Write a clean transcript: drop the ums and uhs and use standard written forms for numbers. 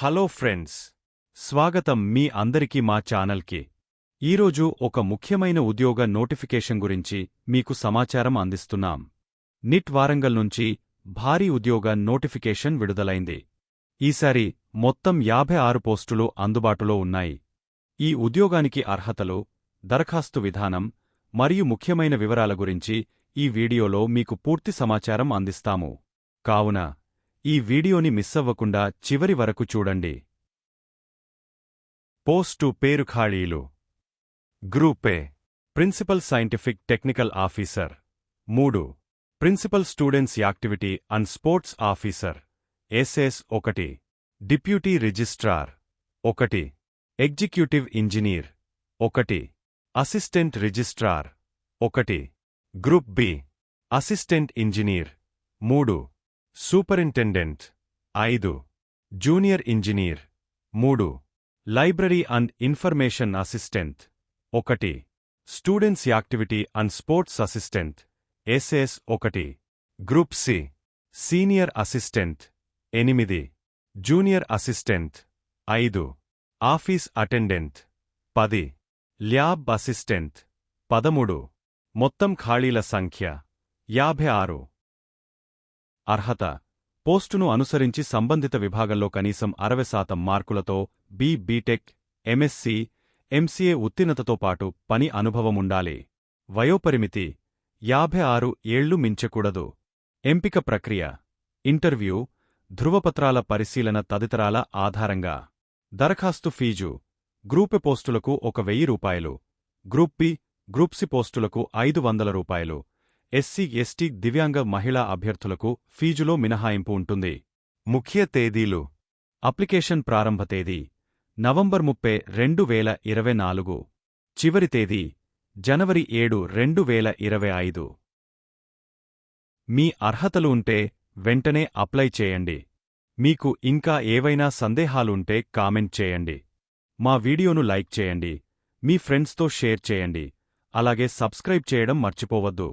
Hello friends, స్వాగతం మీ అందరికీ మా ఛానల్కి. ఈరోజు ఒక ముఖ్యమైన ఉద్యోగ నోటిఫికేషన్ గురించి మీకు సమాచారం అందిస్తున్నాం. నిట్ వారంగల్ నుంచి భారీ ఉద్యోగ నోటిఫికేషన్ విడుదలైంది. ఈసారి మొత్తం 56 పోస్టులు అందుబాటులో ఉన్నాయి. ఈ ఉద్యోగానికి అర్హతలు, దరఖాస్తు విధానం మరియు ముఖ్యమైన వివరాల గురించి ఈ వీడియోలో మీకు పూర్తి సమాచారం అందిస్తాము. కావున ఈ వీడియోని మిస్సవ్వకుండా చివరి వరకు చూడండి. పోస్టు పేరు ఖాళీలు. Group A principal scientific technical officer 3. Principal students activity and sports officer SS 1. Deputy registrar 1. Executive engineer 1. Assistant registrar 1. Group B assistant engineer 3. Superintendent 5. Junior engineer 3. Library and information assistant 1. Students activity and sports assistant SS 1. Group C senior assistant 8. Junior assistant 5. Office attendant 10. Lab assistant 13. మొత్తం ఖాళీల సంఖ్య 56. అర్హత: పోస్టును అనుసరించి సంబంధిత విభాగంలో కనీసం 60% మార్కులతో BTech, MSc, MCA ఉత్తీర్ణతతో పాటు పని అనుభవముండాలి. వయోపరిమితి 56 ఏళ్లు మించకూడదు. ఎంపిక ప్రక్రియ: ఇంటర్వ్యూ, ధృవపత్రాల పరిశీలన తదితరాల ఆధారంగా. దరఖాస్తు ఫీజు: గ్రూప్ ఏ పోస్టులకు 1000 రూపాయలు, గ్రూప్ బి, గ్రూప్ సి పోస్టులకు 500 రూపాయలు, SC, ST, దివ్యాంగ మహిళా అభ్యర్థులకు ఫీజులో మినహాయింపు ఉంటుంది. ముఖ్య తేదీలు: అప్లికేషన్ ప్రారంభ తేదీ నవంబర్ 30, 2024. చివరి తేదీ జనవరి 7, 2025. మీ అర్హతలు ఉంటే వెంటనే అప్లై చేయండి. మీకు ఇంకా ఏవైనా సందేహాలుంటే కామెంట్ చేయండి. మా వీడియోను లైక్ చేయండి, మీ ఫ్రెండ్స్తో షేర్ చేయండి, అలాగే సబ్స్క్రైబ్ చేయడం మర్చిపోవద్దు.